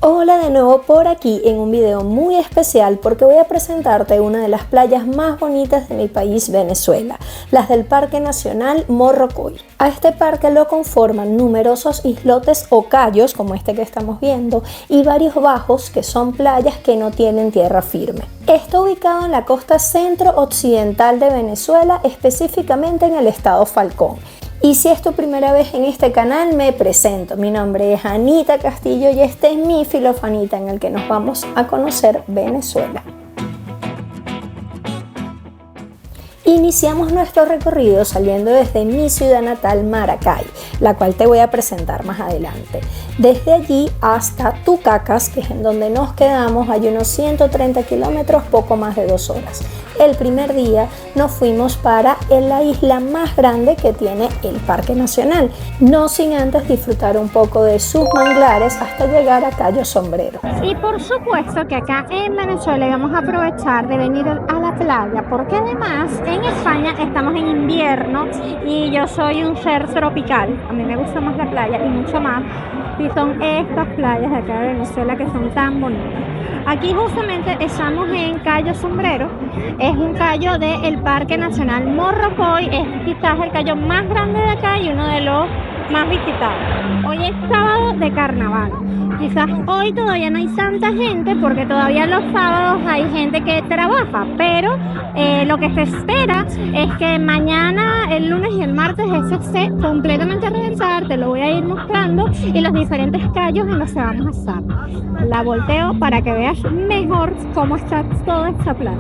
Hola de nuevo por aquí en un video muy especial porque voy a presentarte una de las playas más bonitas de mi país, Venezuela, las del Parque Nacional Morrocoy. A este parque lo conforman numerosos islotes o cayos como este que estamos viendo y varios bajos que son playas que no tienen tierra firme. Está ubicado en la costa centro-occidental de Venezuela, específicamente en el estado Falcón. Y si es tu primera vez en este canal, me presento. Mi nombre es Anita Castillo y este es mi Filofanita en el que nos vamos a conocer Venezuela. Iniciamos nuestro recorrido saliendo desde mi ciudad natal, Maracay, la cual te voy a presentar más adelante. Desde allí hasta Tucacas, que es en donde nos quedamos, hay unos 130 kilómetros, poco más de 2 horas. El primer día nos fuimos para la isla más grande que tiene el Parque Nacional, no sin antes disfrutar un poco de sus manglares hasta llegar a Cayo Sombrero. Y por supuesto que acá en Venezuela vamos a aprovechar de venir a la playa, porque además en España estamos en invierno y yo soy un ser tropical. A mí me gusta más la playa y mucho más si son estas playas de acá de Venezuela que son tan bonitas. Aquí justamente estamos en Cayo Sombrero, es un callo del Parque Nacional Morrocoy, es quizás el callo más grande de acá y uno de los más visitados. Hoy es sábado de carnaval, quizás hoy todavía no hay tanta gente porque todavía los sábados hay gente que trabaja, pero lo que se espera es que mañana, el lunes y el martes eso esté completamente a reventar. Te lo voy a ir mostrando y los diferentes callos en los que vamos a estar. La volteo para que veas mejor cómo está toda esta playa.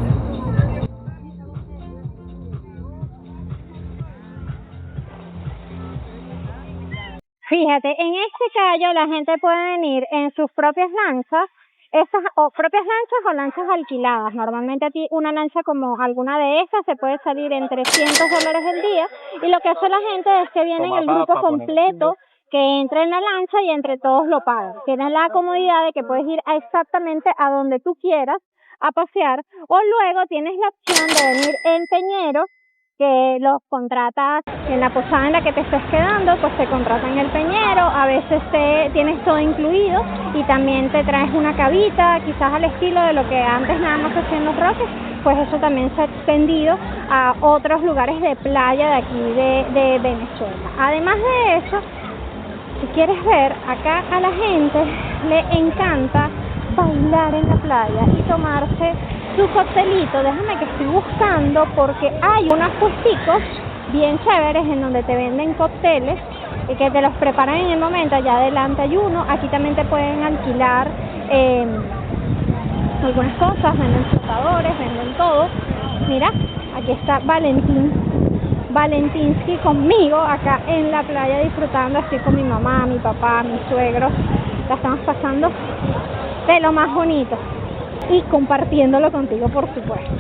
Fíjate, en este callo la gente puede venir en sus propias lanchas, propias lanchas o lanchas alquiladas. Normalmente aquí una lancha como alguna de estas se puede salir en $300 el día y lo que hace la gente es que viene en el grupo completo, que entra en la lancha y entre todos lo pagan. Tienes la comodidad de que puedes ir exactamente a donde tú quieras a pasear o luego tienes la opción de venir en peñero, que los contratas en la posada en la que te estés quedando, pues te contratan el peñero, a veces tienes todo incluido y también te traes una cabita, quizás al estilo de lo que antes nada más hacían los Roques, pues eso también se ha extendido a otros lugares de playa de aquí de Venezuela. Además de eso, si quieres ver, acá a la gente le encanta bailar en la playa y tomarse su coctelito. Déjame que estoy buscando porque hay unos puesticos bien chéveres en donde te venden cócteles y que te los preparan en el momento. Allá adelante hay uno, aquí también te pueden alquilar algunas cosas, venden flotadores, venden todo. Mira, aquí está Valentinsky conmigo acá en la playa disfrutando, estoy con mi mamá, mi papá, mis suegros, la estamos pasando de lo más bonito y compartiéndolo contigo, por supuesto.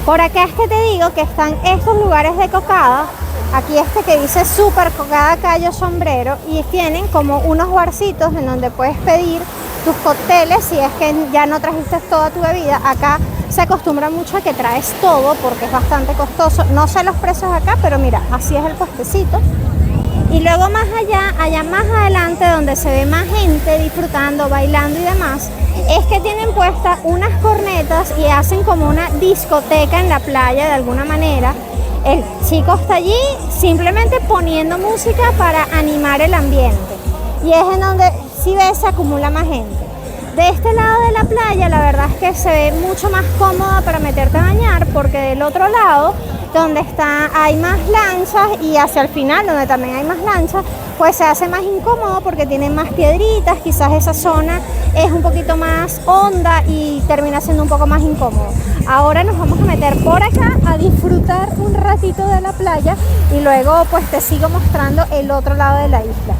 Por acá es que te digo que están estos lugares de cocada. Aquí este que dice Super Cocada Cayo Sombrero y tienen como unos barcitos en donde puedes pedir tus cócteles si es que ya no trajiste toda tu bebida. Acá se acostumbra mucho a que traes todo porque es bastante costoso. No sé los precios acá, pero mira, así es el puestecito. Y luego más allá más adelante donde se ve más gente disfrutando, bailando y demás, es que tienen puestas unas cornetas y hacen como una discoteca en la playa de alguna manera. El chico está allí simplemente poniendo música para animar el ambiente. Y es en donde, si ves, se acumula más gente. De este lado de la playa la verdad es que se ve mucho más cómoda para meterte a bañar porque del otro lado donde hay más lanchas y hacia el final donde también hay más lanchas, pues se hace más incómodo porque tienen más piedritas, quizás esa zona es un poquito más honda y termina siendo un poco más incómodo. Ahora nos vamos a meter por acá a disfrutar un ratito de la playa y luego pues te sigo mostrando el otro lado de la isla.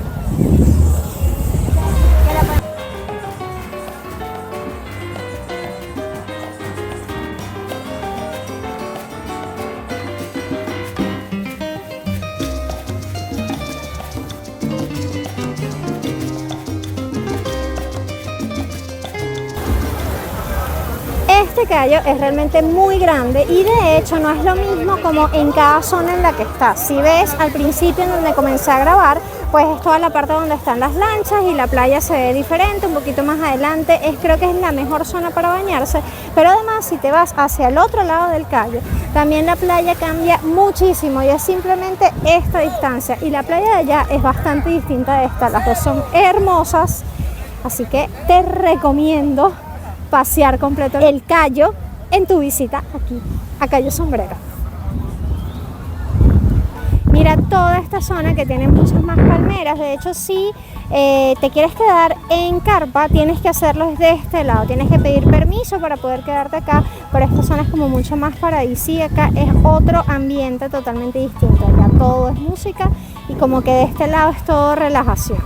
este callo es realmente muy grande y de hecho no es lo mismo como en cada zona en la que estás. Si ves al principio en donde comencé a grabar, pues es toda la parte donde están las lanchas y la playa se ve diferente. Un poquito más adelante creo que es la mejor zona para bañarse, pero además si te vas hacia el otro lado del callo, también la playa cambia muchísimo y es simplemente esta distancia, y la playa de allá es bastante distinta de esta. Las dos son hermosas, así que te recomiendo pasear completo el callo en tu visita aquí a Cayo Sombrero. Mira toda esta zona que tiene muchas más palmeras. De hecho, si te quieres quedar en carpa, tienes que hacerlo desde este lado. Tienes que pedir permiso para poder quedarte acá, pero esta zona es como mucho más paradisíaca. Es otro ambiente totalmente distinto. Ya todo es música y como que de este lado es todo relajación.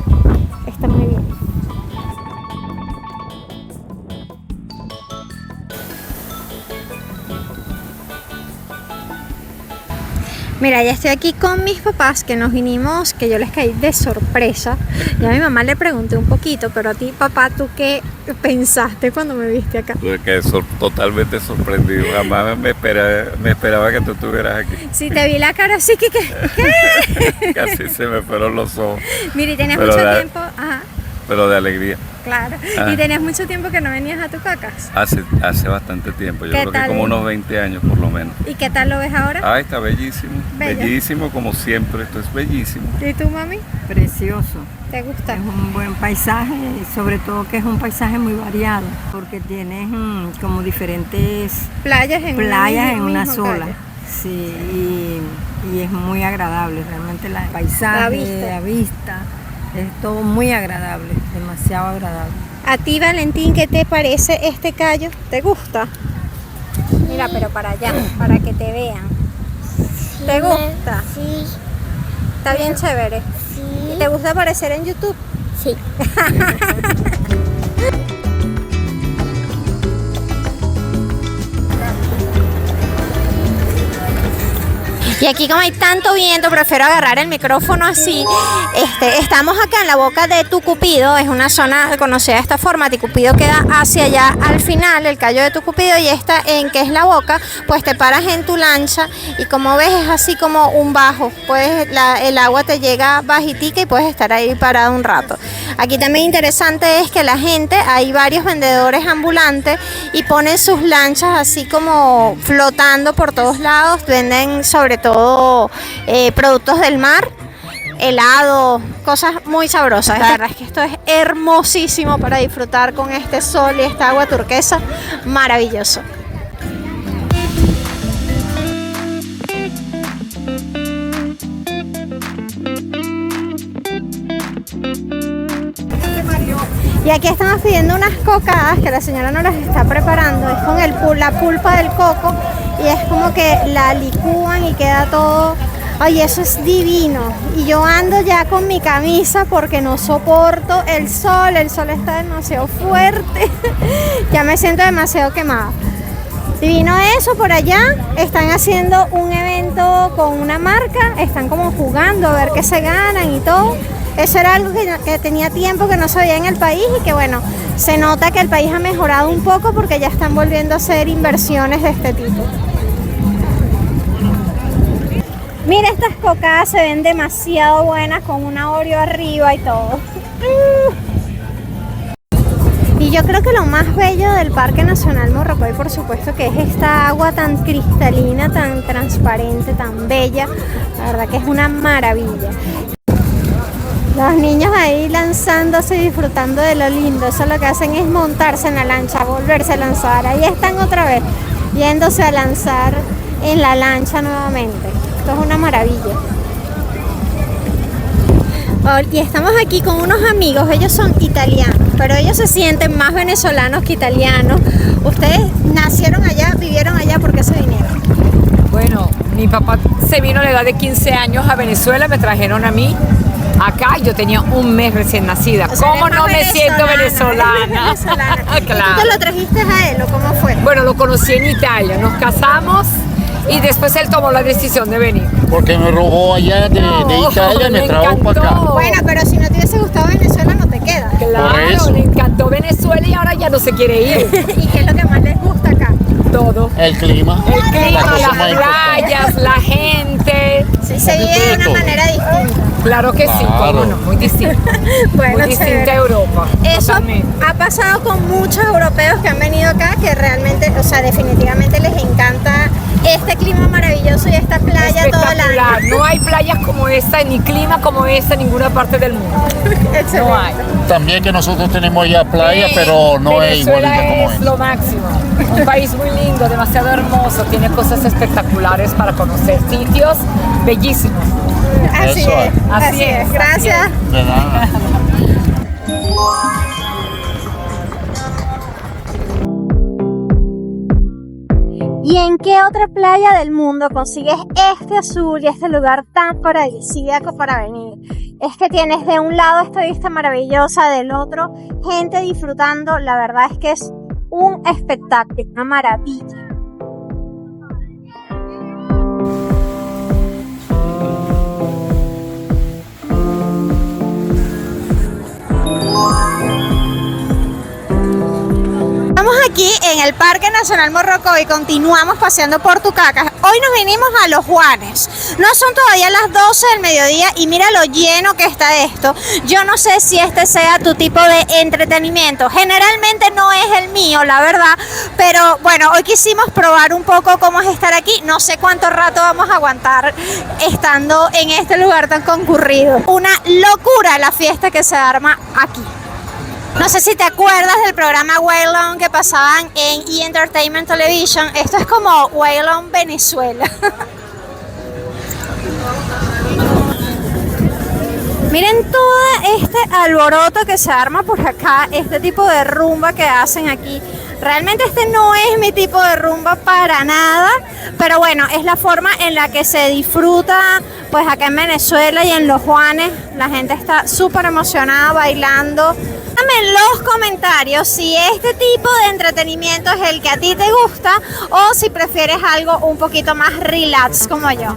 Está muy bien. Mira, ya estoy aquí con mis papás, que nos vinimos, que yo les caí de sorpresa. Ya a mi mamá le pregunté un poquito, pero a ti, papá, ¿tú qué pensaste cuando me viste acá? Quedé totalmente sorprendido. Jamás me esperaba que tú estuvieras aquí. Sí, te vi la cara así que ¿qué? Casi se me fueron los ojos. Mira, y tenías mucho tiempo. Ajá. Pero de alegría. Claro. ¿Y tenías mucho tiempo que no venías a Tucacas? Hace bastante tiempo, yo creo que como unos 20 años por lo menos. ¿Y qué tal lo ves ahora? Ah, está bellísimo. Bella. Bellísimo como siempre, esto es bellísimo. ¿Y tú, mami? Precioso. ¿Te gusta? Es un buen paisaje y sobre todo que es un paisaje muy variado porque tienes como diferentes playas en una mismo sola. calle. Sí, y es muy agradable, realmente el paisaje, la vista, es todo muy agradable, demasiado agradable. A ti, Valentín, ¿qué te parece este callo? ¿Te gusta? Mira, pero para allá, para que te vean. ¿Te gusta? Sí, Está bien chévere. sí, ¿Te gusta aparecer en YouTube? sí. Y aquí, como hay tanto viento, prefiero agarrar el micrófono así. Estamos acá en la boca de Tucupido, es una zona conocida de esta forma. Tucupido queda hacia allá al final, el callo de Tucupido, y esta en que es la boca, pues te paras en tu lancha y como ves es así como un bajo. El agua te llega bajitica y puedes estar ahí parado un rato. Aquí también interesante es que la gente, hay varios vendedores ambulantes y ponen sus lanchas así como flotando por todos lados. Venden sobre todo productos del mar, helado, cosas muy sabrosas. La verdad es que esto es hermosísimo para disfrutar con este sol y esta agua turquesa, maravilloso. Y aquí estamos pidiendo unas cocadas que la señora nos las está preparando. Es con la pulpa del coco y es como que la licúan y queda todo. Ay, eso es divino. Y yo ando ya con mi camisa porque no soporto el sol está demasiado fuerte. Ya me siento demasiado quemada. Divino eso. Por allá están haciendo un evento con una marca, están como jugando a ver qué se ganan y todo. Eso era algo que tenía tiempo que no se veía en el país y que bueno, se nota que el país ha mejorado un poco porque ya están volviendo a hacer inversiones de este tipo. Mira, estas cocadas se ven demasiado buenas con una Oreo arriba y todo. Y yo creo que lo más bello del Parque Nacional Morrocoy, por supuesto, que es esta agua tan cristalina, tan transparente, tan bella. La verdad que es una maravilla. Los niños ahí lanzándose y disfrutando de lo lindo. Eso lo que hacen es montarse en la lancha, volverse a lanzar. Ahí están otra vez, yéndose a lanzar en la lancha nuevamente. Esto es una maravilla. Y estamos aquí con unos amigos, ellos son italianos, pero ellos se sienten más venezolanos que italianos. Ustedes nacieron allá, vivieron allá, ¿por qué se vinieron? Bueno, mi papá se vino a la edad de 15 años a Venezuela, me trajeron a mí acá, yo tenía un mes recién nacida. O sea, ¿cómo no me siento venezolana? ¿Y Claro. tú te lo trajiste a él o cómo fue? Bueno, lo conocí en Italia, nos casamos y después él tomó la decisión de venir. Porque me robó allá de Italia y me trajo para acá. Bueno, pero si no te hubiese gustado Venezuela no te queda. Por Claro, eso. le encantó Venezuela y ahora ya no se quiere ir. ¿Y qué es lo que más les gusta acá? Todo. El clima. El clima, cosa las más importante. playas, la gente. Sí, se vive de una todo. manera distinta. Claro que sí, Claro. cómo no, muy distinto. Bueno, Muy distinta chévere. a Europa. Eso Totalmente. ha pasado con muchos europeos que han venido acá, que realmente, o sea, definitivamente les encanta este clima maravilloso y esta playa todo el Espectacular. año. No hay playas como esta, ni clima como este en ninguna parte del mundo. Excelente. No hay. También que nosotros tenemos ya playa, pero no es Venezuela igualita como es es. lo máximo. Un país muy lindo, demasiado hermoso, tiene cosas espectaculares para conocer, sitios bellísimos. Así Eso es, es. así Así es. es, Gracias. así De nada. ¿Y en qué otra playa del mundo consigues este azul y este lugar tan paradisíaco para venir? Es que tienes de un lado esta vista maravillosa, del otro gente disfrutando. La verdad es que es un espectáculo, una maravilla. Estamos aquí en el Parque Nacional Morrocoy y continuamos paseando por Tucacas. Hoy nos vinimos a Los Juanes. No son todavía las 12 del mediodía y mira lo lleno que está esto. Yo no sé si este sea tu tipo de entretenimiento. Generalmente no es el mío, la verdad. Pero bueno, hoy quisimos probar un poco cómo es estar aquí. No sé cuánto rato vamos a aguantar estando en este lugar tan concurrido. Una locura la fiesta que se arma aquí. No sé si te acuerdas del programa Waylon que pasaban en E! Entertainment Television. Esto es como Waylon Venezuela. Miren todo este alboroto que se arma por acá, este tipo de rumba que hacen aquí. Realmente este no es mi tipo de rumba para nada, pero bueno, es la forma en la que se disfruta pues acá en Venezuela y en Los Juanes. La gente está súper emocionada bailando. Déjame en los comentarios si este tipo de entretenimiento es el que a ti te gusta o si prefieres algo un poquito más relax como yo.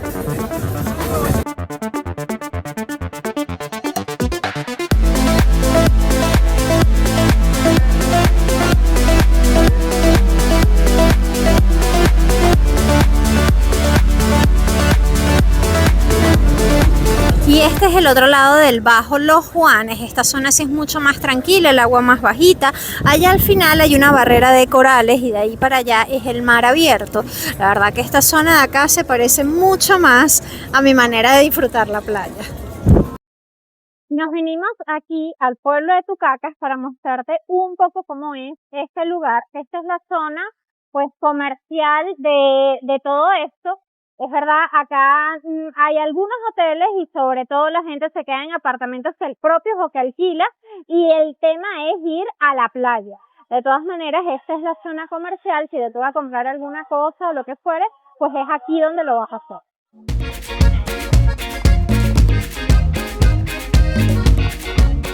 Y este es el otro lado del Bajo Los Juanes. Esta zona sí es mucho más tranquila, el agua más bajita. Allá al final hay una barrera de corales y de ahí para allá es el mar abierto. La verdad que esta zona de acá se parece mucho más a mi manera de disfrutar la playa. Nos vinimos aquí al pueblo de Tucacas para mostrarte un poco cómo es este lugar. Esta es la zona pues comercial de todo esto. Es verdad, acá hay algunos hoteles y sobre todo la gente se queda en apartamentos propios o que alquila y el tema es ir a la playa. De todas maneras, esta es la zona comercial. Si te vas a comprar alguna cosa o lo que fuere, pues es aquí donde lo vas a hacer.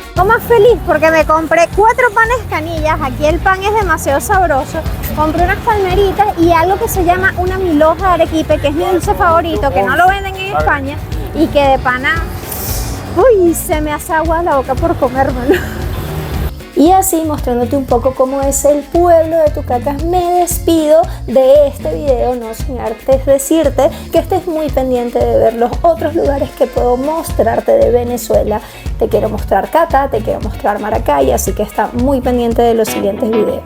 Estoy más feliz porque me compré 4 panes canillas. Aquí el pan es demasiado sabroso. Compré unas palmeritas y algo que se llama una milhoja de arequipe, que es mi dulce favorito, que no lo venden en España y que de pana, uy, se me hace agua la boca por comérmelo. Y así, mostrándote un poco cómo es el pueblo de Tucacas, me despido de este video, no sin antes decirte que estés muy pendiente de ver los otros lugares que puedo mostrarte de Venezuela. Te quiero mostrar Cata, te quiero mostrar Maracay, así que está muy pendiente de los siguientes videos.